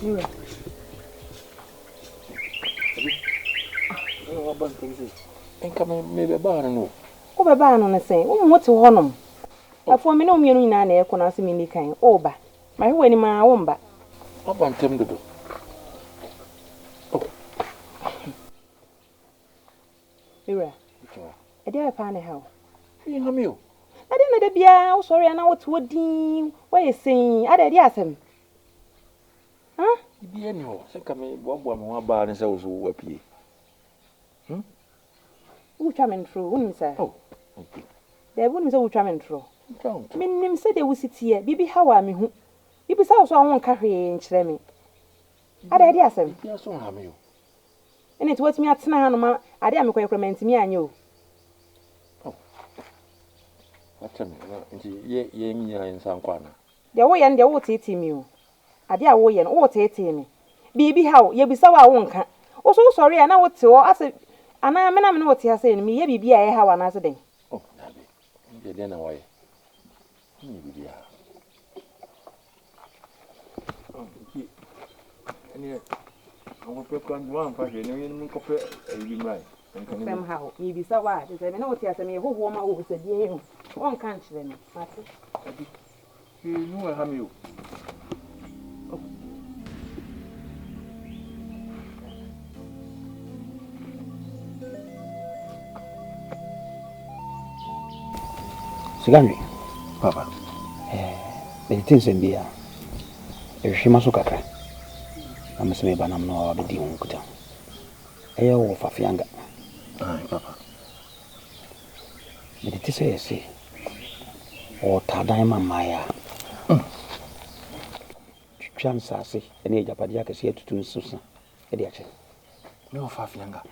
Mira. Oh, about things. And come maybe about no. Oh, Baba, no, say, what's a honum? I form me no meaning in an air con as me kind. Oh, ba. My way in my own back. Up on them to do. Mira. I dare upon a how. You have you. I didn't know the beer, sorry, I know what would deem. Why you saying? I did yes him. Huh? Be anyhow. Think I may one bar and so happy. Who coming through, wouldn't say? Oh, okay. There wouldn't say coming through. Don't. Minim said they will sit here. Bibi, how am I who? Bibi, so I won't carry in Chremmy. I did yes him. Yes, so have you. And it was me at Snahama. I didn't recommend me and you. Tell me, ye in some corner. The way and the old team you. I dear way and all tating me. Bibi, how ye be so I won't can. Oh, so sorry, I know what to ask it. And I mean, I know what you're saying. Me, ye I have an accident. Oh, you then away. And yet, I will pick one for you, and you coffee, and you right. Somehow, ye be so wide. I know what you're saying. Who warm over said you. One country, you know, I have you. Sigandri, Papa. The things in beer. If she must look at her, I must make an amno of the demon. I owe for Fianga. Aye, Papa. But it is a say, or Tadaima Maya. Chance, I say, an age of Padiac is here to do Susan. Ediache. No, Fafianga.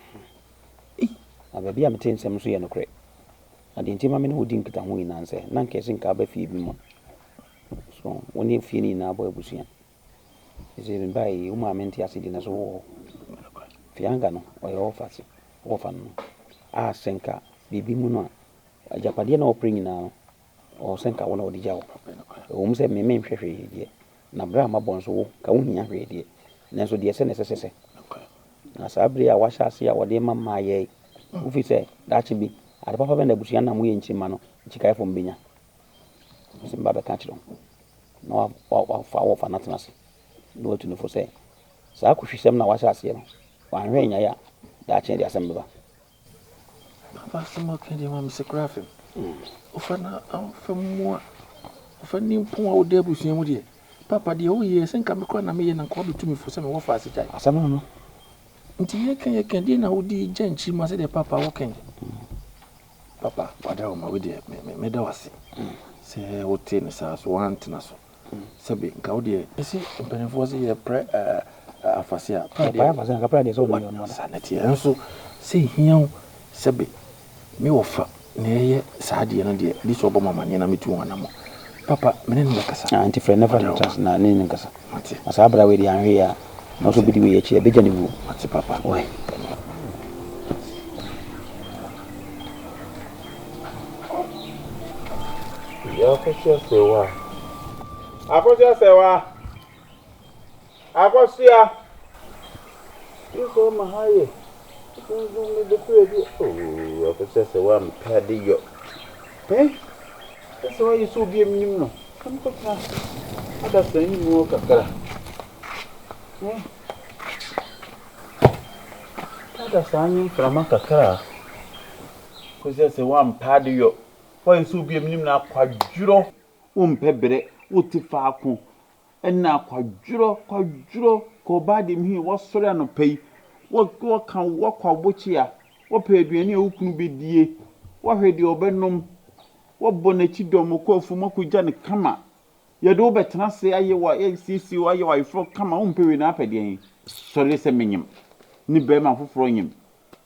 I will be a maintain some sea and a crate. I didn't tell me who didn't get a win answer. None casing carbe feed me. So, when you feel in our boy Busian, is even by Uma Menti acid in a so Fiangano or your office, orphan. Ah, Senka, Bibi Muna, a Japadian opening now, or Senka one of the Jow. Whom said me main treasury here. Nabrama Bonso, Kaunia ready. Nanso dear Sense. As I bring a wash, I see our dear mamma, yea. If say that should be. At Papa and the Busiana, we in Chimano, Chica from Bina. Zimbabwe catch them. No, far for nothing. No to know for say. So I could see some now was as you. One rain, ya, that change the assembly. Papa, some more candy, Mr. Graffin. Often, from more of a new poor old Debussy, dear. Papa, the old years and come across a million and call to me for some more fast. I don't know. Until you can dinner with the gent, she must say, Papa, walking. Papa, what am I with you? Medawasi. Say, what tennis as one tennis. Sabi, Gaudi, is it a benevosi a facia? Papa was a practice over your sanity. And so, say, here, Sabi, me offer, nay, Sadi and dear, this Obama man, and me to one more. Papa, Menendacasa, anti friend never does not name Cassa. As Abra with the Anria, not to be the way a big animal. What's Papa? Why? Akosia sewa. Akosia. Iso mahaye. Iso me betuedi. Oh, akosia sewa mpade yo. Eh? Sewa yiso bi emnim no. Kamko ka. Ada sanyi mu kakara. Ada sanyi frama kakara. Akosia sewa mpade yo. Why so be a minimum now quadro, pebre, utifaco, and now quadro, go bad him here, what sorry no pay, what can walk or watch here, what paid any open be dear, what heard your benum, what bonnet dom call for Mokujan Kama. You do better say I you are LCC or you are for come on period up again. Sorry, say minim, ni bema for throwing him.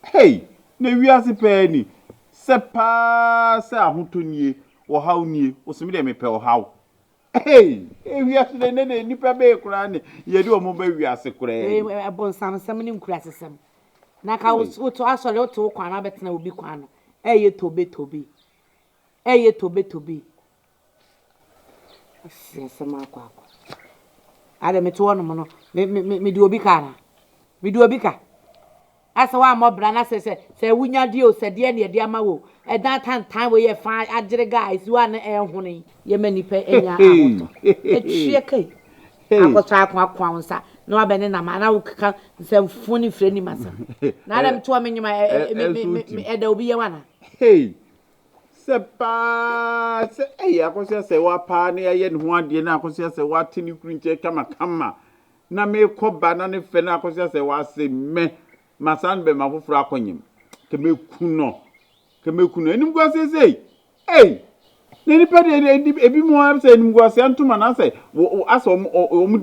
Hey, no, we are the penny. Sepa se ahotonie wo haw nie wo se me de me pe wo haw hey wi ase de ne nipa be kura ne ye de o mo ba wi ase kura eh bonsam sam ne nkura sesam na ka wo to asole wo to kwana betena obi kwana ye tobe sesam akwa Ade me to no no. Me di obi ka na. Me di obi ka. Asa wa mo bra na se wunya di o se de na de ama wo. E dan tan we ye fa agire guys wa na ehune. Ye manipa enya ahoto. E twie kai. Akoto akwa nsa. No abene na ma na wo kaka se funi freni masa. Na dem to amenyima e da obi ye wana. Hey. Se pa se akosia se wa pa na ye ne ho ade na akosia se wa tini kurunche kama na me koba na ne fe na akosia se wa se me masan be mafoforo akonyim keme kuno enim gwa se hey ne pa de ebi mo am se enim gwa se antuma na se asa omu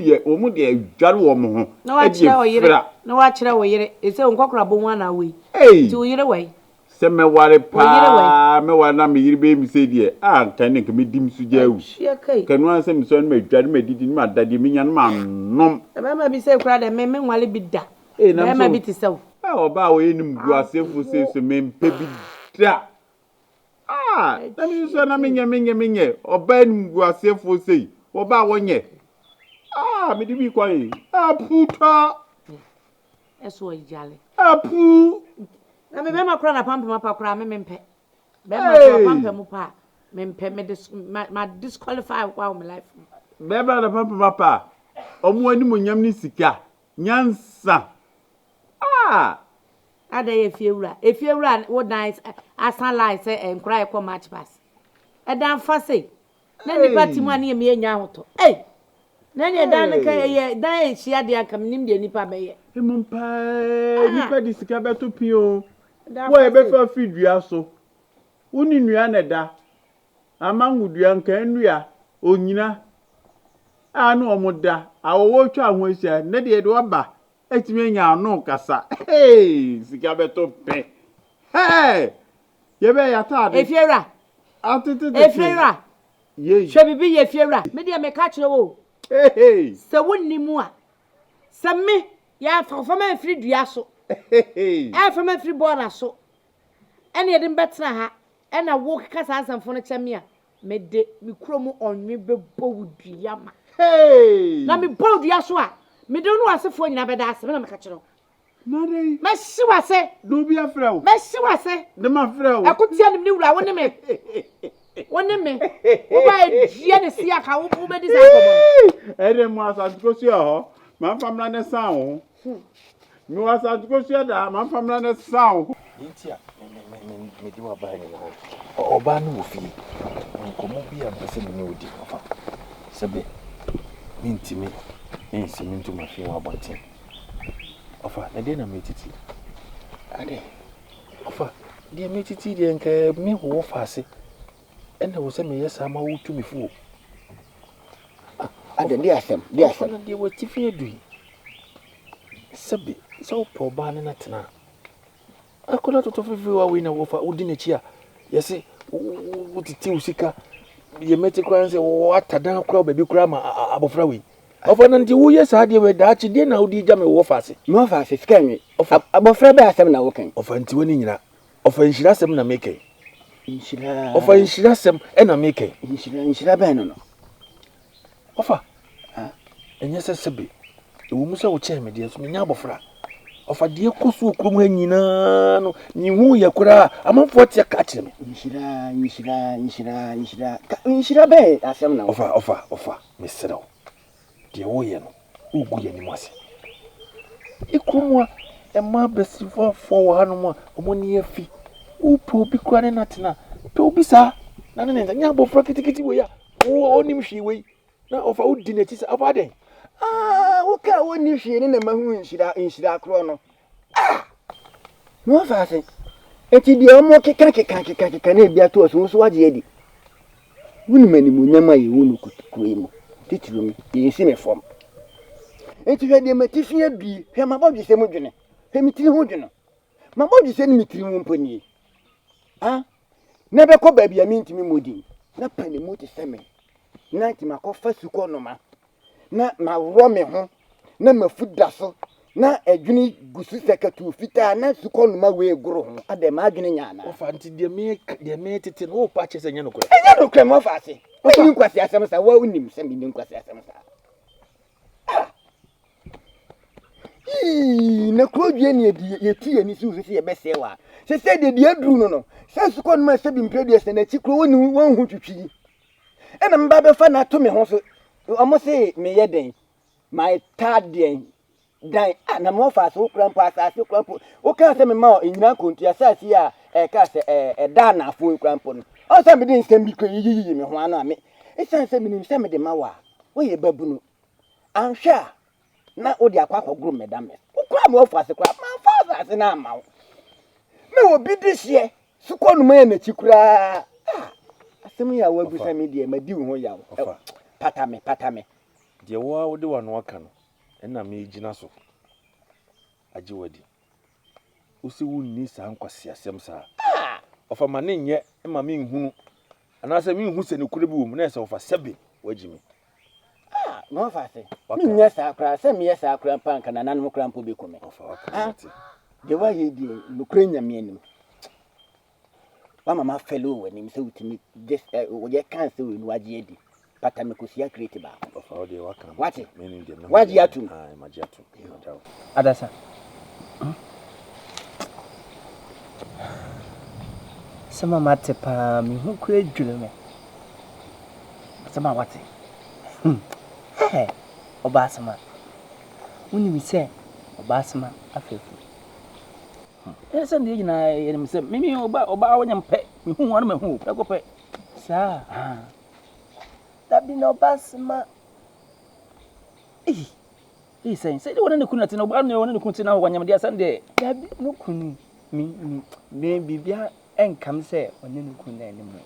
de dware wo mo ho na wa kire wo yire ese nkokora bo nwa na we ti wo yire we se me ware pa me wa na me yire be mi se die kan ne keme dim su jawu kanu an se mi so me dware me didi ma dade mi nya no ma nom e ma bi se kura de me nwale bi da e ma bi ti sew oba wo enim gwa sefu se me mpe bi da na mi so na menye oba enim gwa sefu se oba wonye me di bi kwa yi puta eso ijale apu na me ma kura na pampa mapa kura me mpe be ma kura pampa mu pa me mpe me disqualify kwa my life be ba na pampa mapa omo ani mo nyam ni sika nyansa Ada efiewura wo nice asan lie say enkra ekọ match pass edan fa say na nipa timu ani me nya hoto na ne dan ka ye dan e hia de aka nim de nipa be ye emumpa nipa di sika beto pio wo e be fa fidua so woni nua na da amangudua nka nua onyina anu omoda awowo twa ho ahia na de oba etime nya anu kasa sika beto pe ye be ya ta de efiewura efiewura ye hwe bibi ye efiewura me de me ka kire wo se wonnimu a se me ya fa ma afiri dua so fa ma afiri bora so ene yedin betena ha ena wo kasa asanfo no kyeme a me de me kromu onwe bebo wudua ma na me bo dua so a me de no asefo nyina beda ase me na me ka kire wo na dei me siwase do bi afra wo me siwase de ma afra wo akotia nim ni wura woni me wo ba ejie ne sia ka wo be di sa komo ere mo asantuko si ho ma famla ne san wo mi wa asantuko si da ma famla ne san wo ntia me di wa ba ni ho oba no wo fi nkomo bi am pese me odi ofa sebe mintimi nsimi ntuma fi wa bontin ofa na de na metiti ade ofa de metiti de nka me wo fase ena wo se me yesa ma wo tumi fu ade de asem na de wo tifi edui sebe so po ba ne na tena akola to fifi wa we na wo fa odi na chi a yesi wo titi usika ye meti kwa nse wo atadan kura baby kura ma abofra we ofa na ndi wo yesa de we da chi de na odi ja me wo fase mo fase sika nwe abofra be asem na wo kan ofa nti woni nyina ofa nshira asem na meke nshira ofa nshira asem e na meke nshira be no ofa enye sebe ewo musa wo che me de so nya abofra ofa de koso okrom ha nyina no ni hu ye kura amanfo tie ka kire me nshira be asem na ofa mesero de wo ye no ugu ye ni mwase ikromwa ema besifo fo wo hanu mo omoni afi upo bi kwa ne natena pe obi sa na ne nya abofra kitikiti we ya wo onim hwi we na ofa udi na tisa ofa den wo ka woni hwi ne na mahu nshira kro no mo fa se eti di omo keka na ebia to so waje edi woni mani mu nyama ye wonu kutukue mu titiro mi ye si me fom eti hwe de matifi adui hwe mabodwe se modwene hwe mitiri ho dwene mabodwe se ni mitiri mu mpani na be ko baabi amintimi modi na pane mu te seme na ti makofa suko no ma na ma ro me ho na mafuda so na adwini gusu sekatu fita na suko no ma we goro ho ade ma adwini nyana ofa nti de me tete no pa che se nya no kura enya no kura mo fa ase o ni nkwasi asem sa wa unim se mi nkwasi asem sa na krodwe ne ye tie ni su se ye bese wa se de aduru no se su kon ma se bi mpredie se na chi kro woni won hu twitwi e na mba be fa na to me ho so omo se me ye den my third den dan na mo fa so krampo asase krampo o ka se me ma enyina kontu asase a e ka se da na afo krampo no o se me den sem bi ko yiyi me ho ano ame e san se me nim se me de ma wa wo ye babunu anhwa na odi akwa guru medame ukwa me ofa se kwa ma fa na ma me obi dihye sukonu ma na chikura asem ya wagu sa me die madi ho ya patame de wo de wa no aka no na me gina so agi wadi usi wunni sa nkwase asem sa ofa ma ne nye ma me nhunu ana se me nhu se ne kure bi wo mu na se ofa sebe wagimi no fa se mi nya sa akra se mi yesa akra pan kana nanu kra mpo be kome ofa wakati de wa ye die no kra nya me anim wa mama fellow we ni se utimi this wo ye kan se we no waje edi pata me kosia create ba ofa o de waka wati me ni de waje atum maji atum adasa sama mate pa mi hu kura dwule me sama wate Obaasima woni mi se Obaasima afefu ese ndi nyina ye mi se mimi oba wonyam pe mi hu wonu me hu pe ko pe sa dabi no Obaasima sen se de wona ne kunu tina oba no wona ne kunu tina wonyam dia san de dabi no kunu mi bibia enkam se wona ne kunu na mu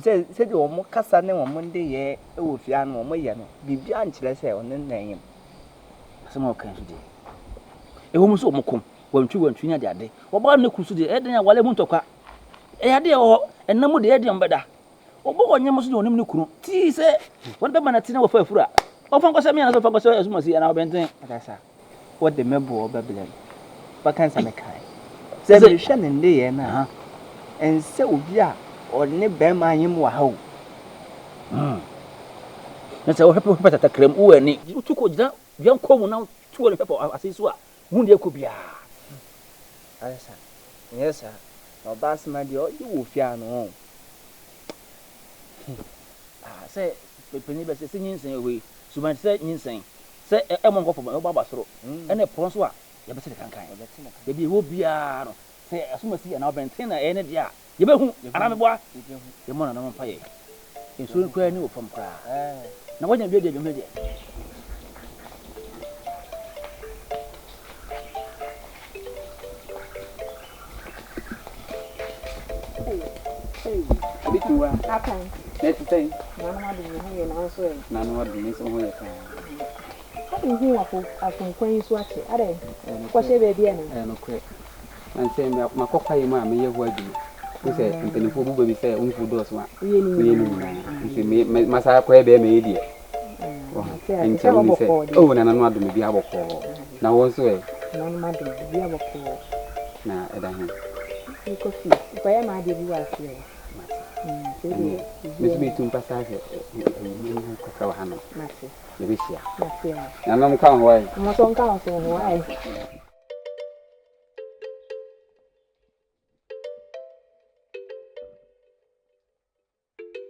se de wo kasa ne wo nde ye e wo fia no wo ye no bibia nkyere se wona na yim asema okan so de e wo muso omokom wantwi nya de ade wo ba ne kusu de e den ya wale mu ntokwa e ya de wo enam de e de mbeda wo bo wonyam so de wonim ne kunu ti se won be mana tina wo fa afura o fa nkosa mi na so fa nkosa asuma si na obenten akasa wo de mebo obabele ba kan sa me kai se be hwe ne nde ye na ense obi a ne bema anyim wa hawo na se wo hepe tata krem wo ani tuko gida bian komu na tuwo le pepe asisu a hunde ko bia alesa yesa no Obaasima de o yi wo fia no se pepeni be se nyinsen we Suban se nyinsen se emon ko fo o baba soro ene pronso a ye be se kankan ye bi wo bia no se asuma si na obenten na ene dia ye be hu ana me boa ye mo na no mpa ye enso kwa ni wo fam kra na wonya bi de dwom de Bituwa akan netitei nanu adu ho ye na so e nanu adu ni so ho ye kan hu akonkwan so ache are ko she be bia na no kre man se makokwa yi ma me ye hu adu se mpenifo bu baby se unfu do so a ye ni na nti me masa kwa be me yedie nti mo se o na nanu adu me bi aboko na won so e nanu adu bi aboko na eda hin ko fi ko ya ma de bi wa fi Miss tum passage ko ka hano mati yebisia mati na nam kan wai mo son kan so no ai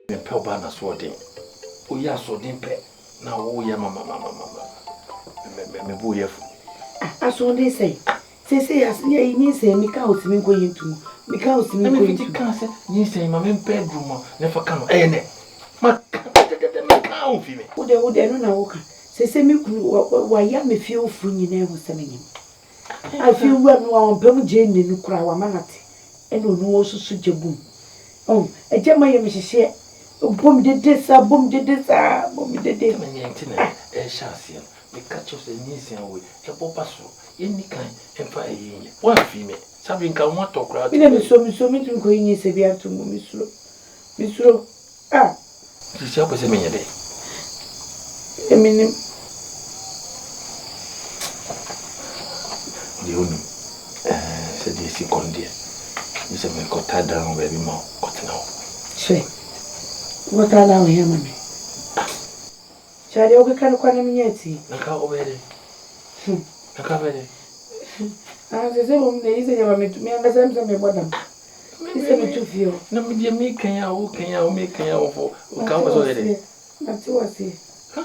me pe ba na so de o ya so de pe na wo ya mama me bu ye fu aso de sei se asnya yi se mi ka osimi ko yintu mi ka osimi ko yintu kan se yin se ma me bedroom na fa kan ne ma ka o fi me wo de no na wo ka se mi kunu wa ya me fie ofu nyina e ho se me nyim afi wa no wa ompam je ni nu kura wa manate e no no wo susu jebum e je ma ye me hihye bom de sa me nyentina e shasia me ka cho se yin se we e bo paso yen ni kan e fa yin wa fi me sabi nka won to kura ina mi so mi tun ko yin se bia tun mi suro ti se o se me nyede eminim di onu se di si kondie ni se me ko ta down baby mo ko tena o che what ala o yama me chari o ka kan kwa na minyati naka obere naka bere Sɛ wɔn na yi sɛ yɛ me tumi ankasa me me bɔdam. Sɛ me tu fie. Na me die me kan ya wo kan ya wo me kan ya wo fo. Ka wo so yɛ. Na ti wɔ se. Ha?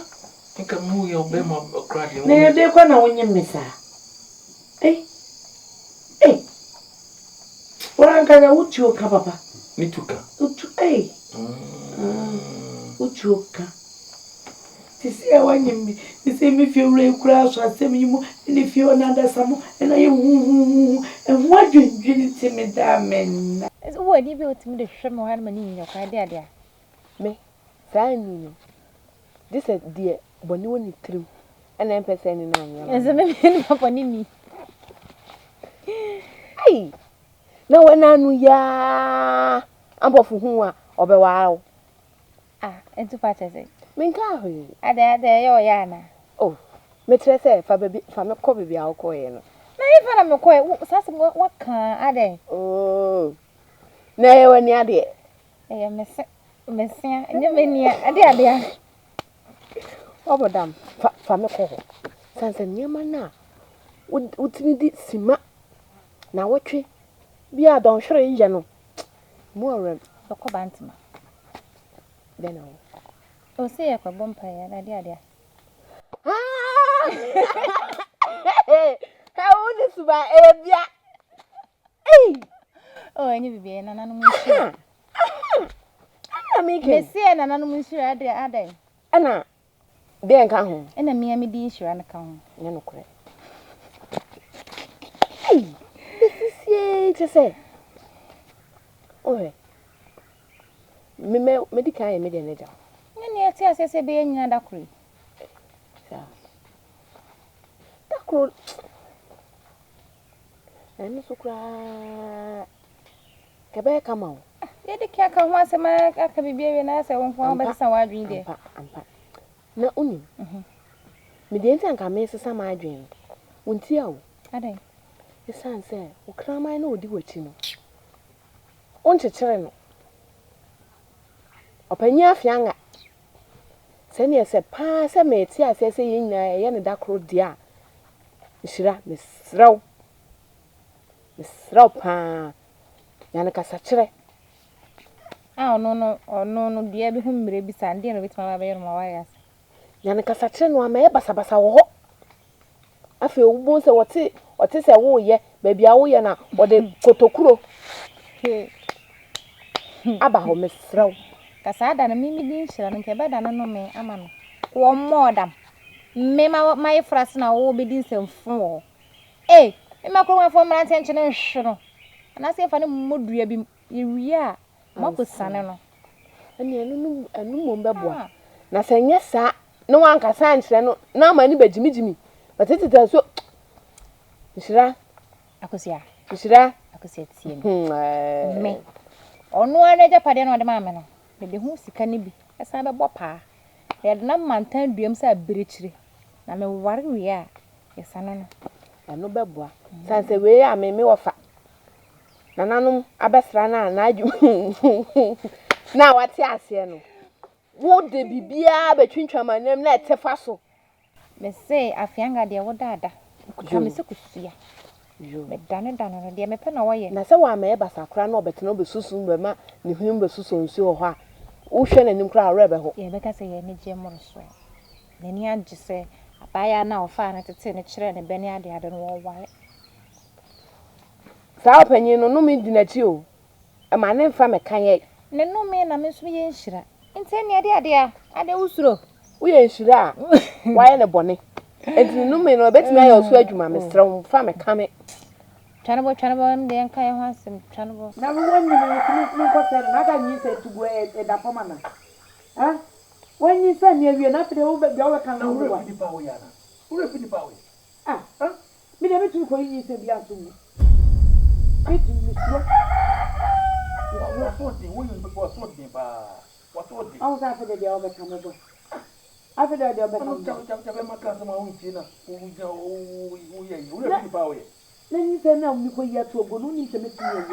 Nka mu yɛ obɛ ma kra de. Na yɛ de kwa na wonye me sa. Ora nka na wutu oka papa. Ni tuka. Utu utu oka. Tisi e wanye me. Tisi me fie wura ekura so asem yi mu. Ni fie ona da samo. Na ye hu. E ho adwendwene ti me da men. Wo ani bi otimi de hwehwe me ho na mani nyo kwa de ade me saa ni no this is the boni woni trim and em person ni na anya eze me ni papa ni ai na wana nu ya ambofu hu a obewa entu fa chese me nka ho ade yo ya na oh me trese fa baby fa me ko baby a ko ye no na ifa na me ko sase waka ade oh na ye wani ade mesia nyemenia ade obodam fa me ko sanse nyema na utimi di sima na wotwe bia don hwere ye no mo orem ko bantima dena o se ya kwa bompa ya ade ha o di Suban bia enye bibie na nanu mushi mesia na nanu mushi ade ana de nka ho na me di nhira na ka ho ne no kore sie tse ohe me medical me de neja ne ati asese be nyina da kore sa da kore eni sukra kebe kama o de kia ka ho asema aka bibie na ase won fo ba sa wadwin de ampa na uni me de ntan ka me sesa ma adwen wonti a o ade esanse o kraman na odi wachi no on chechere no opanya afianga se ne se pa se me ti asese ye nyina ye ne da kro dia nhira mesraw pa yana kasa kire ono dia bi hu mmire bi sa ndie no bitima ba ye no ma wayas yana kasa kire no ama ye basa wo ho afi wo se wote se wo ye ba bia wo ye na wo de kotokuro aba ho mesraw kasa ada na mimi di nhira no ke ba da no me ama no wo modam me ma ye frase na wo be di nsemfo wo me ko ma fo mra ntenche ne hwe no na se fa ne modua bi yewie a mako sane no ani anu mo mbeboa na se nye sa no wanka sa nkyere no na ma ni bagimigimi batitita so nhira akosia tie me onu ana japade no de ma me no de hu sika ni bi esa be bopa ye de na mantan duam sa abirechire na me ware wie a yesane no anu beboa sanse we a me wofa nananum abesra na aju na wate ase no wo de bibia betwintwama nem na etefa so me say afianga de wo dada kuta me se kusia me dane no de me pe na wo ye na se wa me basakra na obetena obesusu be ma ne hunu besusu nsu ho a wo hwe nanim kra arebe ho ye be ka se ye ne je mo so ne ni age se abaya na ofa na tete ne kire ne beni ade no wo ware sa opanyin no no me di na chi o e ma ne mfa me kan ye ne no me na me so ye nhira nte ne ade usuro wo ye nhira a wa ye ne bone enti no me no betimi ayo so adwuma me srew mfa me kan me chanabo de nka ye ho asem chanabo Na wo wani ni ko se na ga nyi se tugo da poma na wani se mi awie na fide wo be wo kan na wo Ura pidi pa wo mi de betu ko yi se bia so mu betu mi so Wa so de wo yo wa so de ba wa so de awu sa fide de wo be kan me bo afide de wo be kan Jabe makasa ma wunti na wo ye ura pidi pa wo ye na ni se na mi ko yi to ogo no ni se me ti ye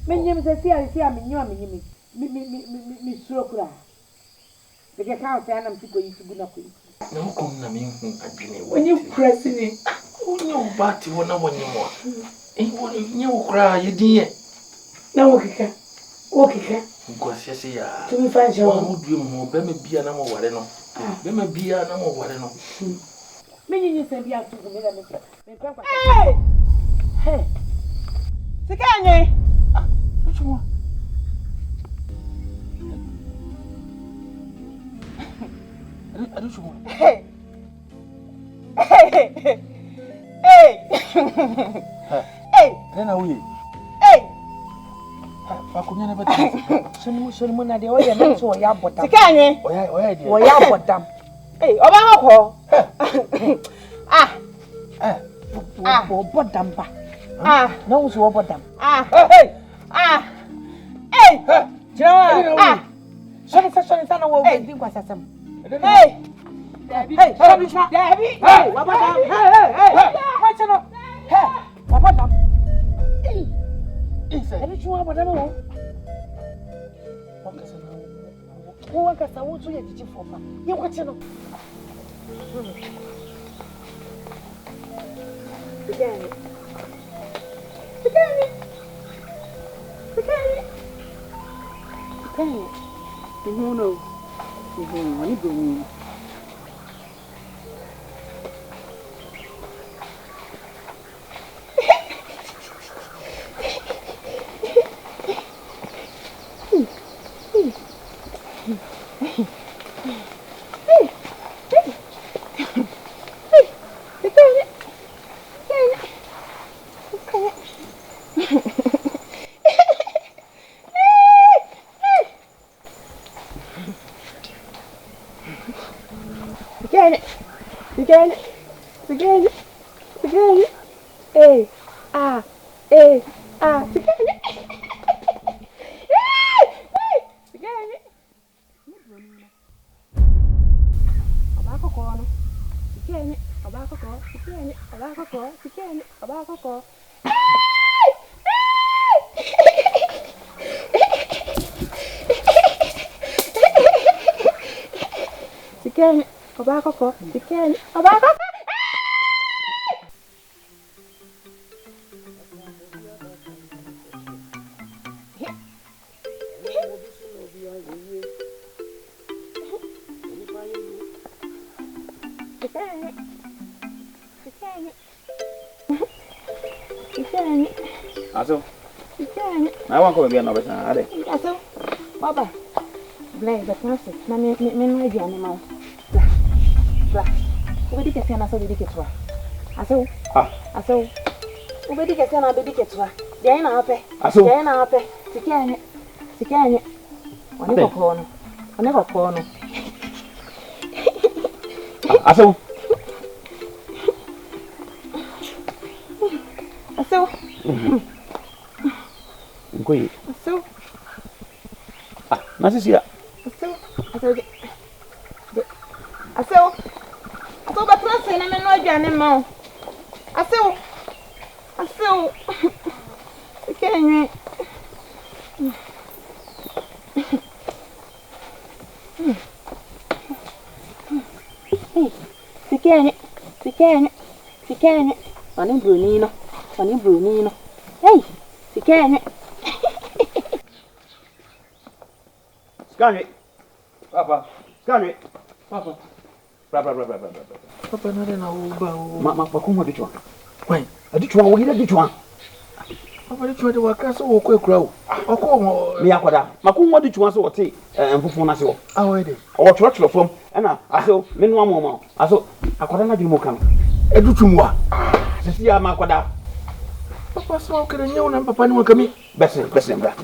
menyem se si a menyem mi suro kura Take count and I'm sick of you to go up. No, come na me adwene When you press it, onye obati wona wonye mo. Wonye okra yedin. na okika. Nkwase se ya. Tumi fa je wo. Mo dum ho be me bia na mo ware no. Be me bia na mo ware no. Me nyi se bia tu me da me. Me kwa kwa. Hey. Sikanye. Chuma. Adu chuma. Hey. Rena uye. Hey. Fakunya na bata. Shoni na de o ye na so o ya bodam. Sikanye. Oya de. O ya bodam. Hey, oba hoko. O bodam ba. Na wo so o bodam. Hey. Jira. Shoni sa na wo din kwasasam. Hey. Hey, Debbie. Hey, wabodam. Hey. Watch no. Hey, wabodam. Ebi chwa wabodam wo. Wakasa wo so ye diji fofa. Ye watch no. Sikanye. No. Wani boni. Sikanye. Hey. Sikanye. Sikanye. Abakoko no. Sikanye. Abakoko. Sikanye. Abakoko. Aso. Na wanko bia no besa ade. Aso. Baba. Blay the process. Na me no dia ni ma. Bla. Obedi kese na so bedi ketwa. Aso. Aso. Obedi kese na bedi ketwa. Dia ina ape. Aso. Dia ina ape. Sikanye. Oni kokko no. Aso. Aso. Ngoi. Aso. Nasi sia. Aso ba process na me no aduane ma. Aso. Sikanye. Sikanye. Oni brunino. Hey, sikanye. Sikanye. Papa. Bra. Papa na na uba. Makuma dichwa. Wai. Adichwa wo hira dichwa. Papa dichwa de wakasa wo kwekura wo. Oko Me akwada. Makuma dichwa so wote mfufun na se wo. awede. O choro fom. Na aso menu amoma. Aso akwada na dimo kan. Edutumwa. Sisi ya makwada. Papa so kere nyew na papa ni wakami. Bese bra.